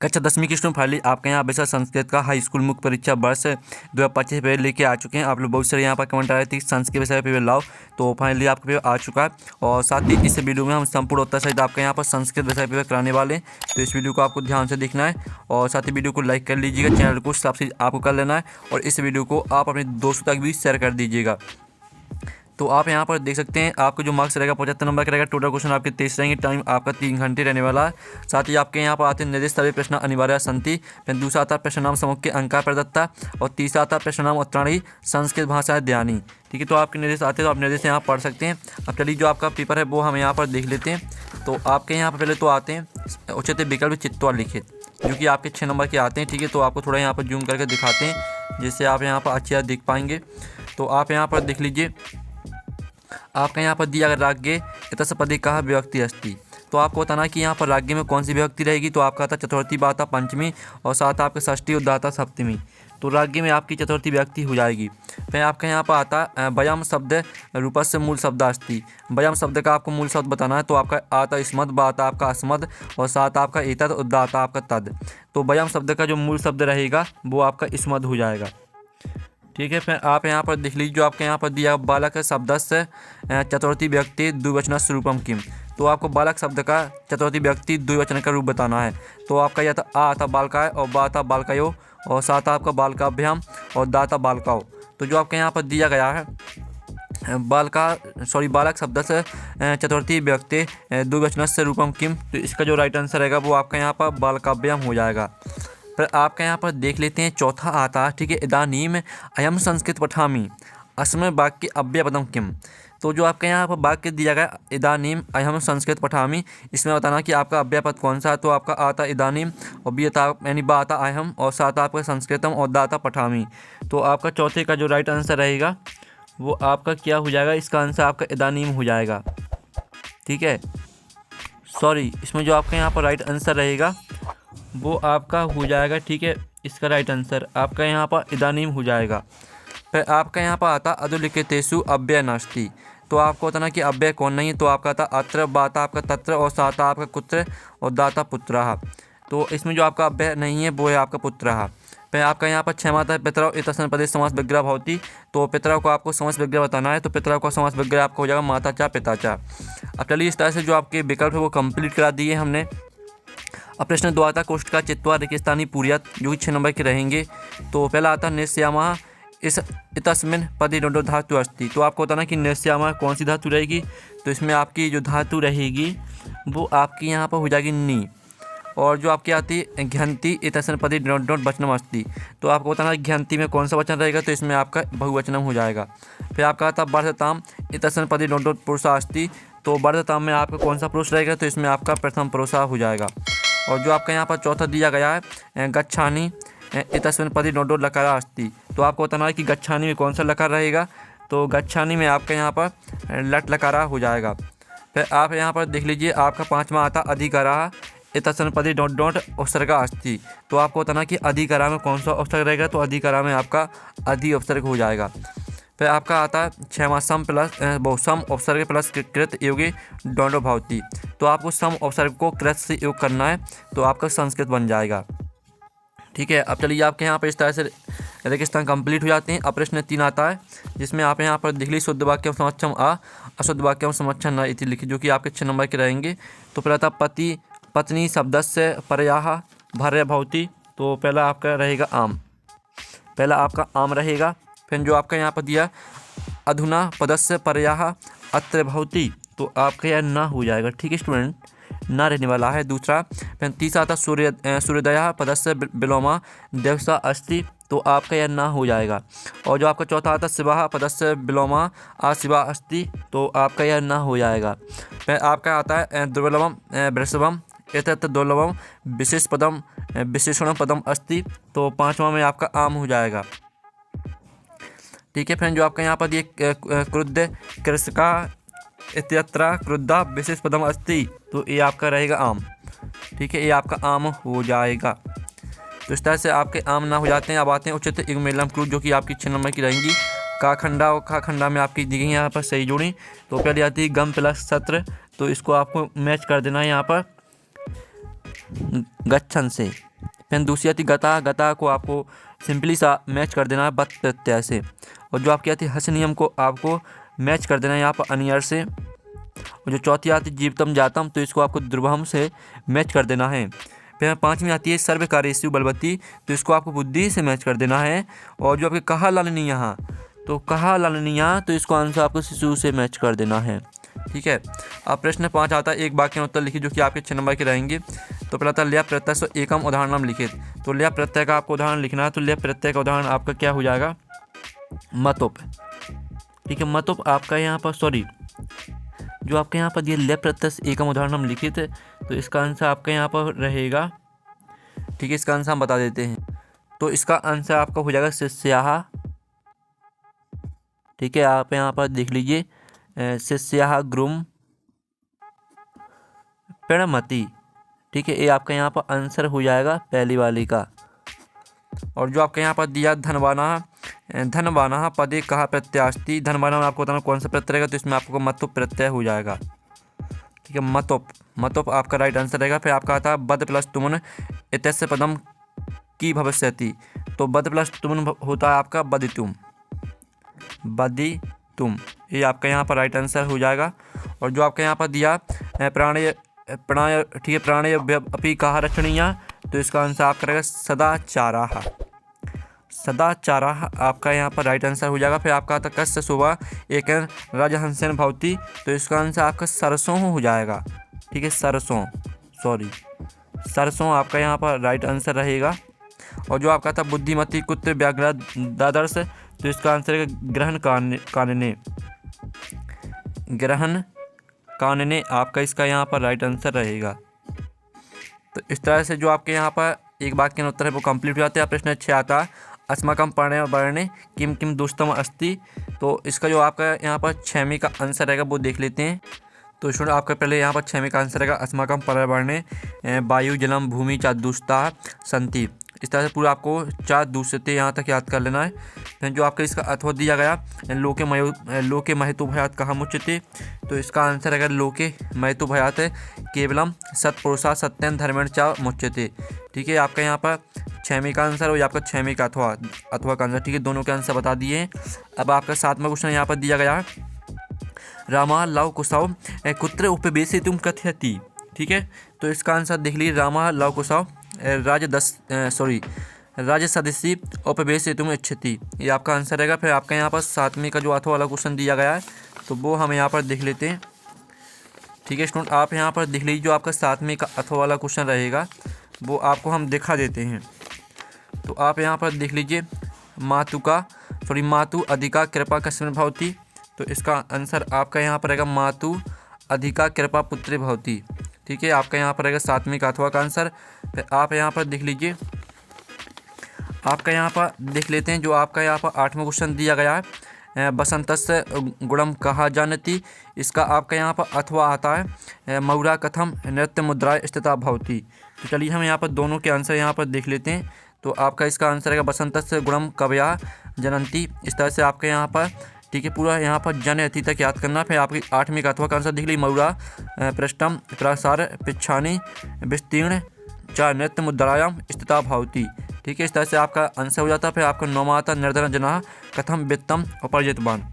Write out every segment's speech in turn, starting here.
कक्षा 10वीं की स्टूडेंट फाइनली आपके यहाँ विषय संस्कृत का हाई स्कूल मुख्य परीक्षा वर्ष 2025 पेपर लेके आ चुके हैं। आप लोग बहुत सारे यहाँ पर कमेंट आ रहे थे संस्कृत विषय पेपर लाओ, तो फाइनली आपका पेपर आ चुका है। और साथ ही इस वीडियो में हम संपूर्ण उत्तर सहित आपके यहाँ पर संस्कृत विषय पेपर कराने वाले हैं, तो इस वीडियो को आपको ध्यान से देखना है और साथ ही वीडियो को लाइक कर लीजिएगा, चैनल को सब्सक्राइब आपको कर लेना है और इस वीडियो को आप अपने दोस्तों तक भी शेयर कर दीजिएगा। तो आप यहाँ पर देख सकते हैं आपको जो मार्क्स रहेगा 75 नंबर का रहेगा। टोटल क्वेश्चन आपके 23 रहेंगे। टाइम आपका 3 घंटे रहने वाला है। साथ ही आपके यहाँ पर आते हैं निर्दिष्ट सभी प्रश्न अनिवार्य संति। फिर दूसरा आता है प्रश्न नाम समूह के अंका प्रदत्ता और तीसरा आता है प्रश्न नाम उत्तरणी संस्कृत भाषा ध्यानी। ठीक है, तो आपके निर्देश आते हैं तो आप निर्देश यहाँ पढ़ सकते हैं। अब चलिए जो आपका पेपर है वो हम यहाँ पर देख लेते हैं। तो आपके यहाँ पर पहले तो आते हैं उचित विकल्प चित्तौड़ लिखित, जो कि आपके 6 नंबर के आते हैं। ठीक है, तो आपको थोड़ा यहाँ पर जूम करके दिखाते हैं जिससे आप यहाँ पर अच्छी देख पाएंगे। तो आप यहाँ पर देख लीजिए, आपका यहाँ पर दिया अगर राज्ञे इतस पदे कहा विभक्ति अस्ति, तो आपको बताना कि यहाँ पर राज्ञे में कौन सी विभक्ति रहेगी। तो आपका आता चतुर्थी बाता पंचमी और साथ आपके षष्ठी उदाता सप्तमी, तो राज्ञे में आपकी चतुर्थी विभक्ति हो जाएगी। फिर आपका यहाँ पर आता वयम शब्द रूपस्य मूल शब्द अस्ति। वयम शब्द का आपको मूल शब्द बताना है, तो आपका आता स्मद, बाता आपका अस्मद और साथ आपका एतद उदाता आपका तद। तो वयम शब्द का जो मूल शब्द रहेगा वो आपका स्मद हो जाएगा। ठीक है, फिर आप यहाँ पर देख लीजिए जो आपके यहाँ पर दिया बालक शब्द से चतुर्थी व्यक्ति द्विवचन रूपम किम, तो आपको बालक शब्द का चतुर्थी व्यक्ति द्विवचन का रूप बताना है। तो आपका यह था आ था बालकाय और बा था बालकयो और साथ आपका बालकाभ्याम और दाता बालकाओ। तो जो आपके यहाँ पर दिया गया है बालक शब्द से चतुर्थी व्यक्ति द्विवचन से रूपम किम, तो इसका जो राइट आंसर रहेगा वो आपका यहाँ पर बालकाभ्याम हो जाएगा। फिर आपका यहाँ पर देख लेते हैं चौथा आता, ठीक है, इदानीम अयम संस्कृत पठामि अस्मय वाक्य अव्ययपदम किम। तो जो आपके यहाँ पर वाक्य दिया गया इदानीम अयम संस्कृत पठामि, इसमें बताना कि आपका अव्ययपद कौन सा है। तो आपका आता इदानीम और बी आता यानी बा आता अयम और साथ आपका संस्कृतम और दाता पठामि। तो आपका चौथे का जो राइट आंसर रहेगा वो आपका क्या हो जाएगा, इसका आंसर आपका इदानीम हो जाएगा। ठीक है, सॉरी, इसमें जो आपका यहाँ पर राइट आंसर रहेगा वो आपका हो जाएगा। ठीक है, इसका राइट आंसर आपका यहाँ पर इदानीम हो जाएगा। फिर आपका यहाँ पर आता अधोलिखितेषु अव्यय नास्ति, तो आपको बताना कि अव्यय कौन नहीं है। तो आपका आता अत्र, बाता आपका तत्र और साता आपका कुत्र और दाता पुत्रः। तो इसमें जो आपका अव्यय नहीं है वो है आपका पुत्रः। फिर आपका यहाँ पर 6 आता है पितरौ इतस्मिन् पदे समास विग्रह भवति, तो पितरौ को आपको समास विग्रह बताना है। तो पितरौ का समास विग्रह आपको हो जाएगा माता चा पिता चा। अब चलिए इस तरह से जो आपके विकल्प है वो कंप्लीट करा दिए हमने। अब प्रश्न 2 आता कोष्ठ का चित्वा रेगिस्तानी पूर्यत, जो कि 6 नंबर के रहेंगे। तो पहला आता निश्यामा इस इतस्मिन् पदे डोडो धातु अस्ति, तो आपको बताना कि निश्यामा कौन सी धातु रहेगी। तो इसमें आपकी जो धातु रहेगी वो आपकी यहाँ पर हो जाएगी नी। और जो आपकी आती है घ्यंती इतस्मिन् पदे डोट वचनम अस्ति, तो आपको बताना घ्यंती में कौन सा वचन रहेगा। तो इसमें आपका बहुवचनम हो जाएगा। फिर आपका आता वर्धताम इतस्मिन् पदे डोट पुरुषा अस्ति, तो वर्धताम में आपका कौन सा पुरुष रहेगा। तो इसमें आपका प्रथम पुरुषा हो जाएगा। और जो आपका यहाँ पर चौथा दिया गया है गच्छानी इतस्मिन् पदे डोट लकारा अस्ति, तो आपको बताना है कि गच्छानी में कौन सा लकार रहेगा। तो गच्छानी में आपका यहाँ पर लट लकारा हो जाएगा। फिर आप यहाँ पर देख लीजिए आपका 5वां आता अधिकरा इतस्मिन् पदे डोट उपसर्ग अस्ति, तो आपको बताना कि अधिकरा में कौन सा उपसर्ग रहेगा। तो अधिकरा में आपका अधि उपसर्ग हो जाएगा। फिर आपका आता है 6वां सम प्लस सम उपसर्ग प्लस कृत योगी डोंडो भवती, तो आपको सम उपसर्ग को कृत से योग करना है, तो आपका संस्कृत बन जाएगा। ठीक है, अब चलिए आपके यहाँ पर इस तरह से रेगिस्तान कंप्लीट हो जाते हैं। अब प्रश्न 3 आता है जिसमें आप यहाँ पर देख लीजिए शुद्ध वाक्यम समक्षम आ अशुद्ध वाक्यम समक्षम न इति लिखिए, जो कि आपके 6 नंबर के रहेंगे। तो पहला था पति पत्नी शब्दस्य परयाः भार्या भवति, तो पहला आपका रहेगा आम, पहला आपका आम रहेगा। फिर जो आपका यहाँ पर दिया अधुना पदस्य परयाः अत्र भवति, तो आपका यह ना हो जाएगा। ठीक है स्टूडेंट, ना रहने वाला है दूसरा। फिर तीसरा आता सूर्योदय पदस्य विलोमा देवसा अस्ति, तो आपका यह ना हो जाएगा। और जो आपका चौथा आता शिवा पदस्य विलोमा आ शिवा अस्ति, तो आपका यह ना हो जाएगा। फिर आपका आता है दुर्लभम वृषभम एतत् दुर्लभम विशेष पदम विशेषण पदम अस्ति, तो 5वां में आपका आम हो जाएगा। ठीक है, फिर जो आपका यहाँ पर ये क्रुद्ध कृषका इत्यत्र क्रुद्धा विशेष पदम अस्ति, तो ये आपका रहेगा आम। ठीक है, ये आपका आम हो जाएगा। तो इस तरह से आपके आम ना हो जाते हैं। अब आते हैं उचित युग्मेलम क्लू, जो कि आपकी 6 नंबर की रहेंगी। का खंडा और खा खंडा में आपकी दी गई यहाँ पर सही जोड़ी। तो पहले आती है गम प्लस सत्र, तो इसको आपको मैच कर देना है यहाँ पर गच्छन से। फिर दूसरी आती गता, गता को आपको सिंपली सा मैच कर देना है बत प्रत्यय से। और जो आपकी आती है हस नियम को आपको मैच कर देना है यहाँ पर अनियर से। और जो चौथी आती है जीवतम जातम, तो इसको आपको द्रुवहम से मैच कर देना है। फिर पाँचवीं आती है सर्वकार्येषु बलवती, तो इसको आपको बुद्धि से मैच कर देना है। और जो आपके कहा लालनी यहाँ, तो कहा लालनिया, तो इसको आंसर आपको शिशु से मैच कर देना है। ठीक है। अब प्रश्न 5 आता है एक वाक्य में उत्तर लिखिए, जो कि आपके 6 नंबर के रहेंगे। तो पहला था ल्या प्रत्यय से एकम उदाहरणम लिखित। तो ल्या प्रत्यय का आपको उदाहरण लिखना है। तो ल्या प्रत्यय का उदाहरण आपका क्या हो जाएगा, मतुप। ठीक है, मतुप आपका यहाँ पर जो आपके यहाँ पर दिए ल्या प्रत्यय से एकम उदाहरणम लिखित, तो इसका आंसर आपका यहाँ पर रहेगा। ठीक है, इसका आंसर हम बता देते हैं। तो इसका आंसर आपका हो जाएगा शिष्याः। ठीक है, आप यहाँ पर देख लीजिए, शिष्याः ग्रुम प्रणमति। ठीक है, ये आपका यहाँ पर आंसर हो जाएगा पहली वाली का। और जो आपके यहाँ पर दिया धनवाना पदे कहा प्रत्यास्ति, धनवाना में आपको बताना कौन सा प्रत्यय रहेगा, तो इसमें आपको मतुप प्रत्यय हो जाएगा। ठीक है, मतुप आपका राइट आंसर रहेगा। फिर आपका आता है बद प्लस तुमन इत्यस्य पदम की भविष्यति, तो बद प्लस तुमन होता है आपका बदितुम, ये आपका यहाँ पर राइट आंसर हो जाएगा। और जो आपके यहाँ पर दिया प्राणय, ठीक है, प्राणय अपि कहा रक्षणीय, तो इसका आंसर आपका रहेगा सदाचाराः आपका यहाँ पर राइट आंसर हो जाएगा। फिर आपका आता कस्य शोभा एक राजहंसेन भवति, तो इसका आंसर आपका सरसों हो जाएगा। ठीक है, सरसों आपका यहाँ पर राइट आंसर रहेगा। और जो आपका था बुद्धिमती कुत्र व्याघ्र दादर्श, तो इसका आंसर है ग्रहण कानने आपका इसका यहाँ पर राइट आंसर रहेगा। तो इस तरह से जो आपके यहाँ पर एक वाक्य के उत्तर है वो कंप्लीट हो जाते हैं। प्रश्न 6 आता है अस्माकं पर्णे वर्णे किम किम दुष्टम अस्ति, तो इसका जो आपका यहाँ पर 6वीं का आंसर रहेगा वो देख लेते हैं। तो स्टूडेंट आपका पहले यहाँ पर 6वीं का आंसर रहेगा अस्माकं पर्यावरणे वायु जलम भूमि च दुष्टा संति। इस तरह से पूरा आपको 4 दूषित यहाँ तक याद कर लेना है। फिर जो आपका इसका अथवा दिया गया लोके महतु भयात कहा मुच्यते, तो इसका आंसर अगर लोके महतु भयात केवलम सत्पुरुषा सत्यन धर्मेण च मुच्यते। ठीक है, आपका यहाँ पर 6वीं का आंसर और आपका 6वीं का अथवा का आंसर। ठीक है, दोनों के आंसर बता दिए। अब आपका 7वां क्वेश्चन यहाँ पर दिया गया रामा लव कुशव कुत्र उपवेशितुं कथयति। ठीक है, तो इसका आंसर देख लीजिए, रामा लव कुशव राजसदस्यी उपवेशितुम् इच्छति, ये आपका आंसर रहेगा। फिर आपका यहाँ पर 7वीं का जो अथवा वाला क्वेश्चन दिया गया है, तो वो हम यहाँ पर देख लेते हैं। ठीक है स्टूडेंट, आप यहाँ पर देख लीजिए, जो आपका 7वीं का अथवा वाला क्वेश्चन रहेगा वो आपको हम दिखा देते हैं। तो आप यहाँ पर देख लीजिए, मातु अधिका कृपा कस्मिन् भवति, तो इसका आंसर आपका यहाँ पर रहेगा मातु अधिका कृपा पुत्रे भवति। ठीक है, आपका यहाँ पर रहेगा 7वीं का अथवा का आंसर। फिर आप यहाँ पर देख लीजिए, आपका यहाँ पर देख लेते हैं, जो आपका यहाँ पर 8वां क्वेश्चन दिया गया है बसंतस्य गुणम कहा जानती, इसका आपका यहाँ पर अथवा आता है मौरा कथम नृत्य मुद्रा स्थिता भवति। तो चलिए हम यहाँ पर दोनों के आंसर यहाँ पर देख लेते हैं। तो आपका इसका आंसर है बसंतस्य गुणम कवया जनंती। इस तरह से आपके यहाँ पर ठीक है पूरा यहाँ पर जन अति तक याद करना। फिर आपकी 8वीं का अथवा का आंसर देख लीजिए, मौरा पृष्ठम प्रसार पिछानी विस्तीर्ण च नृत्य मुद्रायाम स्थिता भवति। ठीक है, इस तरह से आपका आंसर हो जाता है। फिर आपका 9वां आता निर्धन जना कथम वित्तम उपार्जितवान,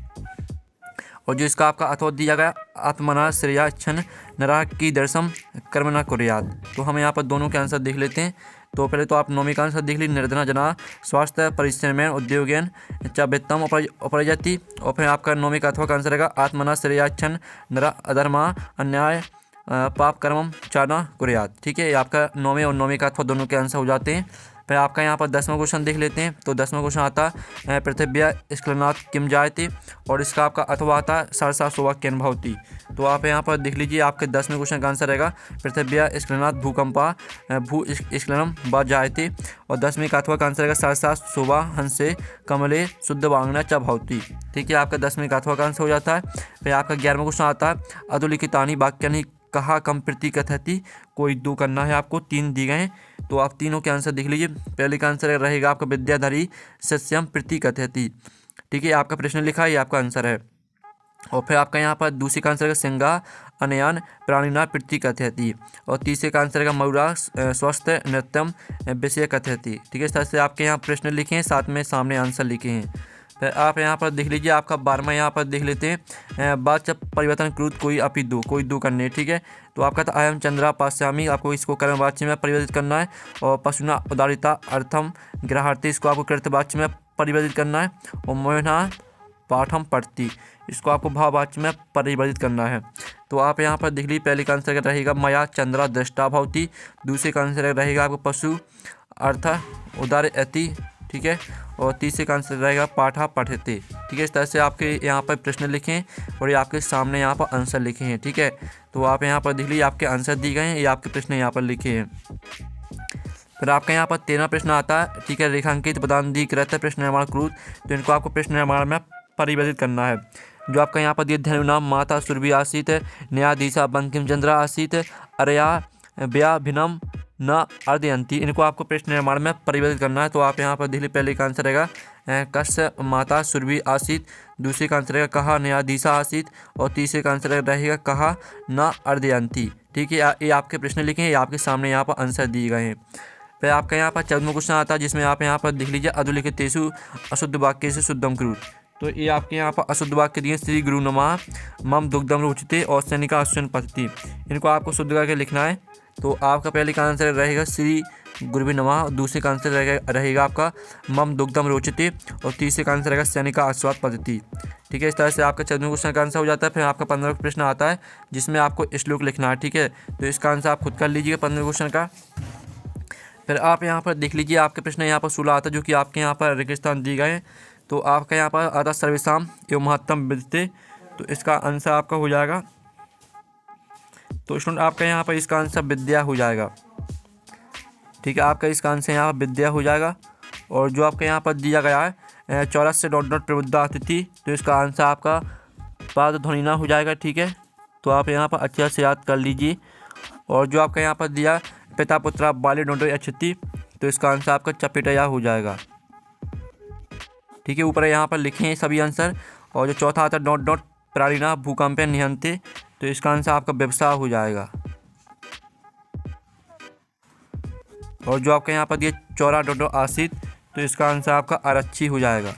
और जो इसका आपका अथवा दिया गया आत्मना श्रेया क्षण नरा की दर्शम कर्म न कुर्यात्। तो हम यहाँ पर दोनों के आंसर देख लेते हैं। तो पहले तो आप 9वीं का आंसर देख लीजिए, निर्धना जना स्वास्थ्य परिश्रमेण उद्योगेन च वित्तम उपरजति, और फिर आपका 9वीं का अथवा का आंसर रहेगा आत्मना श्रेया क्षण नरा अधर्मा अन्याय पाप कर्मम च न कुर्यात्। ठीक है, आपका 9वीं और 9वीं का अथवा दोनों के आंसर हो जाते हैं। फिर आपका यहाँ पर 10वां क्वेश्चन देख लेते हैं। तो 10वां क्वेश्चन आता है पृथिव्या स्खलनात् किम जायते, और इसका आपका अथवा आता है सहसा शोभा केन भवति। तो आप यहाँ पर देख लीजिए, आपके 10वें क्वेश्चन का आंसर रहेगा पृथिव्या स्खलनात् भूकंपा भू स्खलनम व जायते, और 10वीं का अथवा का आंसर रहेगा सहसा शोभा हंसे कमले शुद्ध वांगना च भवति। ठीक है, आपका 10वीं का अथवा का आंसर हो जाता है। फिर आपका 11वां क्वेश्चन आता है अधोलिखितानि वाक्यानि कहा कम प्रति कथयति, कोई 2 करना है आपको, 3 दिए गए हैं। तो आप तीनों के आंसर देख लीजिए। पहले का आंसर रहेगा आपका विद्याधरी सस्यम प्रति कथयति। ठीक है, आपका प्रश्न लिखा है, ये आपका आंसर है। और फिर आपका यहाँ पर दूसरे का आंसर है सिंगा अनयान प्राणिना पृथ्वी कथयति। और तीसरे का आंसर है मयूरा स्वस्थ नृत्यम विषय कथयति। ठीक है, इस तरह से आपके यहाँ प्रश्न लिखे हैं, साथ में सामने आंसर लिखे हैं। फिर आप यहाँ पर देख लीजिए, आपका 12वां यहाँ पर देख लेते हैं, वाच्य परिवर्तन कृत कोई अपि दो, कोई दो करने। ठीक है, तो आपका था अयम चंद्रा पास्यामी, आपको इसको कर्मवाच्य में परिवर्तित करना है। और पशुना उदारिता अर्थम ग्रहार्थी, इसको आपको कृतवाच्य में परिवर्तित करना है। और मोहना पाठम पढ़ती, इसको आपको भाववाच्य में परिवर्तित करना है। तो आप यहाँ पर देख लीजिए, पहले का आंसर रहेगा मया चंद्रा दृष्टा भवती, दूसरे का आंसर रहेगा आपको पशु अर्थ उदारयति। ठीक है, और तीसरे का आंसर रहेगा पाठा पठते। ठीक है, इस तरह से आपके यहाँ पर प्रश्न लिखें और ये आपके सामने यहाँ पर आंसर लिखे हैं। ठीक है, तो आप यहाँ पर देख लीजिए, आपके आंसर दिए गए हैं, ये आपके प्रश्न यहाँ पर लिखे हैं। फिर आपका यहाँ पर 13वां प्रश्न आता है। ठीक है, रेखांकित पदानुक्रत प्रश्न निर्माण क्रूत, तो इनको आपको प्रश्न निर्माण में परिवर्तित करना है। जो आपका यहाँ पर दिए धनुनाम माता सुरभि आसीत, न्यायाधीशा बंकिम चंद्रा आसीत, अरया व्याभिनम न अर्धयंती, इनको आपको प्रश्न निर्माण में परिवर्तित करना है। तो आप यहाँ पर दिल्ली पहले का आंसर रहेगा कस्य माता सुरभि आसीत, दूसरे का आंसर रहेगा कहा न्यायाधीशा आसीत, और तीसरे का आंसर रहेगा कहा न अर्धयंती। ठीक है, ये आपके प्रश्न लिखे हैं, ये आपके सामने यहाँ पर आंसर दिए गए हैं। फिर आपका यहाँ पर 14वां क्वेश्चन आता है, जिसमें आप यहाँ पर देख लीजिए अधोलिखितेषु अशुद्ध वाक्य से शुद्धम कुरु। तो ये आपके यहाँ पर अशुद्ध वाक्य दिए श्री गुरु नमः मम दुग्धम रोचते और सैनिका अश्विन पद्धति, इनको आपको शुद्ध करके लिखना है। तो आपका पहले का आंसर रहेगा श्री गुरुवे नमः, और दूसरे का आंसर रहेगा आपका मम दुग्धम रोचते, और तीसरे का आंसर रहेगा सैनिका आस्वाद पद्धति। ठीक है, इस तरह से आपका 14वें क्वेश्चन का आंसर हो जाता है। फिर आपका 15वां प्रश्न आता है, जिसमें आपको श्लोक लिखना है। ठीक है, तो इसका आंसर आप खुद कर लीजिएगा 15वें क्वेश्चन का। फिर आप यहाँ पर देख लीजिए, आपके प्रश्न यहाँ पर 16 आता है, जो कि आपके यहाँ पर रेगिस्तान दिए गए हैं। तो आपका यहाँ पर आता सर्वेशाम एवं महत्तम विद्यते, तो इसका आंसर आपका हो जाएगा, तो स्टूडेंट आपका यहाँ पर इसका आंसर विद्या हो जाएगा। ठीक है, आपका इसका आंसर यहाँ पर विद्या हो जाएगा। और जो आपका यहाँ पर दिया गया है चौरस से डॉट डॉट प्रबुद्धा अतिथि, तो इसका आंसर आपका पाद ध्वनिना हो जाएगा। ठीक है, तो आप यहाँ पर अच्छे से याद कर लीजिए। और जो आपका यहाँ पर दिया पिता पुत्रा बाल्य डॉट अक्षति, तो इसका आंसर आपका चपेटया हो जाएगा। ठीक है, ऊपर यहाँ पर लिखे हैं सभी आंसर। और जो चौथा आता है डॉट डॉट प्राणिना भूकंप निहंते, तो इसका आंसर आपका व्यवसाय हो जाएगा। और जो आपका यहाँ पर दिए चौरा डॉट डॉट आसित, तो इसका आंसर आपका आरक्षी हो जाएगा।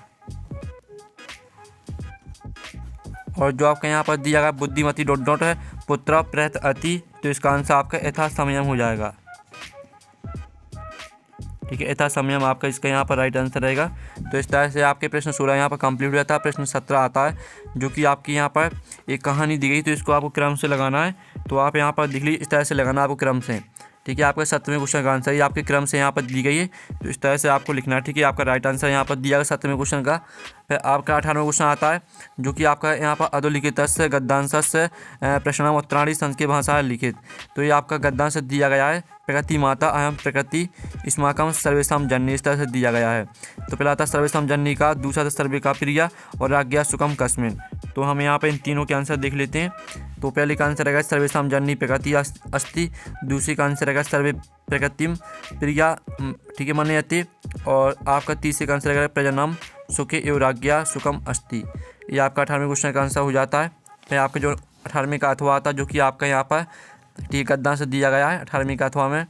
और जो आपका यहाँ पर दिया गया बुद्धिमती डॉट डॉट है पुत्र प्रहत अति, तो इसका आंसर आपका यथा संयम हो जाएगा। ठीक है, यथा संयम आपका इसका यहाँ पर राइट आंसर रहेगा। तो इस तरह से आपके प्रश्न 16 यहाँ पर कंप्लीट हो जाता है। प्रश्न 17 आता है, जो कि आपकी यहाँ पर एक कहानी दी गई, तो इसको आपको क्रम से लगाना है। तो आप यहाँ पर देख लीजिए, इस तरह से लगाना है आपको क्रम से। ठीक है, आपका 7वें क्वेश्चन का आंसर ये आपके क्रम से यहाँ पर दी गई है, तो इस तरह से आपको लिखना है। ठीक है, आपका राइट आंसर यहाँ पर दिया गया 7वें क्वेश्चन का। फिर आपका 18वां क्वेश्चन आता है, जो कि आपका यहाँ पर अधोलिखित गद्यांश प्रश्नम उत्तराणी संस्कृत भाषा लिखित, तो ये आपका गद्यांश दिया गया है प्रकृति माता अहम प्रकृति स्माकम सर्वेशम जननी, इस तरह से दिया गया है। तो पहला था सर्वेशम जननी का, दूसरा था सर्वे का प्रिया, और राज्ञा सुखम कस्मिन। तो हम यहाँ पर इन तीनों के आंसर देख लेते हैं। तो पहले का आंसर रहेगा सर्वेशम जननी प्रकृति अस्ति, दूसरी का आंसर रहेगा सर्वे प्रकृतिम प्रिया, ठीक है, मनयते, और आपका तीसरे का आंसर रहेगा प्रजनम सुखे एवं राज्ञा सुखम अस्ति। ये आपका 18वें क्वेश्चन का आंसर हो जाता है। फिर आपका जो 18वें का अथवा आता है, जो कि आपका यहाँ पर ठीक गद्यांश दिया गया है 18वें का अथवा में।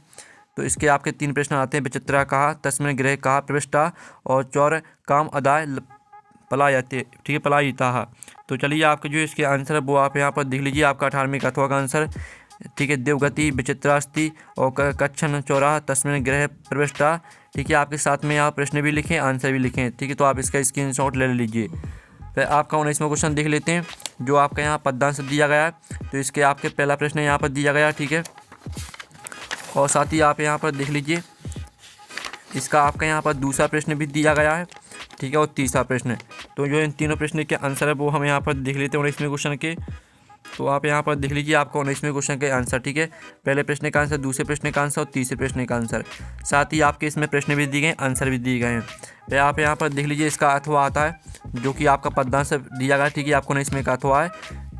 तो इसके आपके 3 प्रश्न आते हैं, विचित्रा कहा, तस्मिन गृह कहा प्रविष्टा, और चौर काम अदाय पलायते, ठीक है, पलायिता। तो चलिए आपके जो इसके आंसर है वो आप यहाँ पर देख लीजिए। आपका 18वें का अथवा का आंसर, ठीक है, देवगति विचित्रास्ति और कच्छन चौराह तस्मिन गृह प्रविष्टा। ठीक है, आपके साथ में आप प्रश्न भी लिखें, आंसर भी लिखें। ठीक है, तो आप इसका स्क्रीनशॉट ले लीजिए। फिर आपका 19वां क्वेश्चन देख लेते हैं, जो आपका यहाँ पद्यांश दिया गया है। तो इसके आपके पहला प्रश्न यहाँ पर दिया गया, ठीक है, और साथ ही आप यहाँ पर देख लीजिए, इसका आपका यहाँ पर दूसरा प्रश्न भी दिया गया है। ठीक है, और तीसरा प्रश्न। तो जो इन तीनों प्रश्न के आंसर है वो हम यहाँ पर देख लेते हैं 19वें क्वेश्चन के। तो आप यहाँ पर देख लीजिए आपका 19वें क्वेश्चन के आंसर। ठीक है, पहले प्रश्न का आंसर, दूसरे प्रश्न का आंसर और तीसरे प्रश्न का आंसर, साथ ही आपके इसमें प्रश्न भी दिए गए, आंसर भी दिए गए हैं। फिर आप यहाँ पर देख लीजिए, इसका अथवा आता है, जो कि आपका पद्यांश दिया गया। ठीक है, आपको 19वें का अथवा है।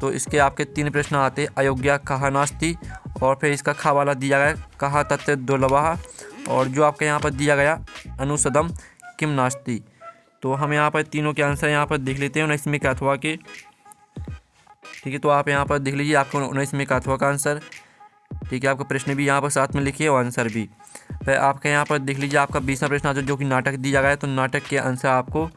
तो इसके आपके 3 प्रश्न आते हैं, अयोग्या कहा नास्ति, और फिर इसका खा वाला दिया गया कहा तत्व दुर्लभा, और जो आपके यहाँ पर दिया गया अनुसदम किम नास्ति। तो हम यहाँ पर तीनों के आंसर यहाँ पर देख लेते हैं 19वें के अथवा के। ठीक है, तो आप यहाँ पर देख लीजिए आपको 19 में का अथवा का आंसर। ठीक है, आपका प्रश्न भी यहाँ पर साथ में लिखिए और आंसर भी। फिर आपके यहाँ पर देख लीजिए आपका 20वां प्रश्न जो कि नाटक दिया गया है, तो नाटक के आंसर आपको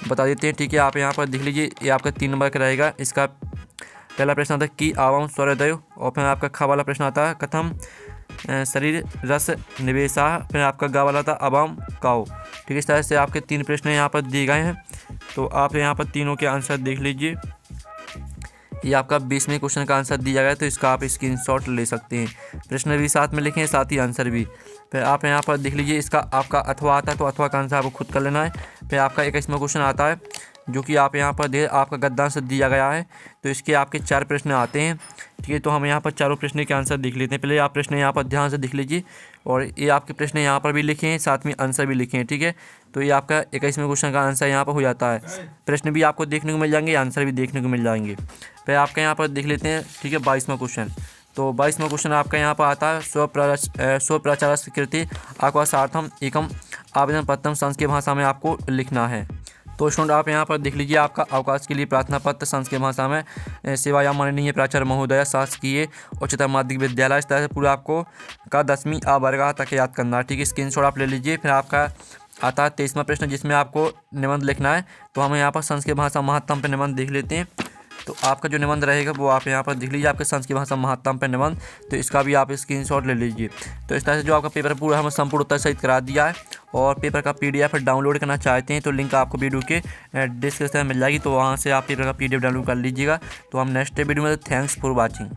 बता देते हैं। ठीक है, आप यहाँ पर देख लीजिए ये आपका 3 नंबर का रहेगा। इसका पहला प्रश्न आता है कि आवाम सूर्योदय, और फिर आपका ख वाला प्रश्न आता है कथम शरीर रस निवेशा, फिर आपका गा वाला था अवाम काओ। ठीक है, इस तरह से आपके 3 प्रश्न यहाँ पर दिए गए हैं। तो आप यहाँ पर तीनों के आंसर देख लीजिए। ये आपका 20वें क्वेश्चन का आंसर दिया गया है, तो इसका आप स्क्रीनशॉट ले सकते हैं। प्रश्न भी साथ में लिखें, साथ ही आंसर भी। फिर आप यहाँ पर देख लीजिए इसका आपका अथवा आता है, तो अथवा का आंसर आपको खुद कर लेना है। फिर आपका 21वां क्वेश्चन आता है जो कि आप यहाँ पर आपका गद्यांश दिया गया है, तो इसके आपके 4 प्रश्न आते हैं। ठीक है, तो हम यहाँ पर चारों प्रश्न के आंसर देख लेते हैं। पहले आप प्रश्न यहाँ पर ध्यान से देख लीजिए और ये आपके प्रश्न यहाँ पर भी लिखें, साथ में आंसर भी लिखें। ठीक है, तो ये आपका 21वें क्वेश्चन का आंसर यहाँ पर हो जाता है। प्रश्न भी आपको देखने को मिल जाएंगे, आंसर भी देखने को मिल जाएंगे। फिर आपका यहाँ पर देख लेते हैं। ठीक है, 22वां क्वेश्चन। तो 22वां क्वेश्चन आपका यहाँ पर आता है स्वप्रचार कृति आकाशार्थम एकम आवेदन पत्रम संस्कृत भाषा में आपको लिखना है। तो स्टूडेंट आप यहाँ पर देख लीजिए आपका अवकाश के लिए प्रार्थना पत्र संस्कृत भाषा में सेवायाम माननीय प्राचार्य महोदय शासकीय उच्चतर माध्यमिक विद्यालय, इस तरह से पूरा आपको का 10वीं आ वर्ग तक याद करना। ठीक है, स्क्रीनशॉट आप ले लीजिए। फिर आपका आता है 23वां प्रश्न जिसमें आपको निबंध लिखना है। तो हम यहाँ पर संस्कृत भाषा महात्म पर निबंध देख लेते हैं। तो आपका जो निबंध रहेगा वो आप यहाँ पर देख लीजिए आपके संस्कृत भाषा महात्म पर निबंध, तो इसका भी आप स्क्रीनशॉट ले लीजिए। तो इस तरह से जो आपका पेपर पूरा हमें संपूर्ण उत्तर सहित करा दिया है, और पेपर का PDF डाउनलोड करना चाहते हैं तो लिंक आपको वीडियो के डिस्क्रिप्शन में मिल जाएगी, तो वहाँ से आप पेपर का PDF डाउनलोड कर लीजिएगा। तो हम नेक्स्ट वीडियो में, थैंक्स फॉर वॉचिंग।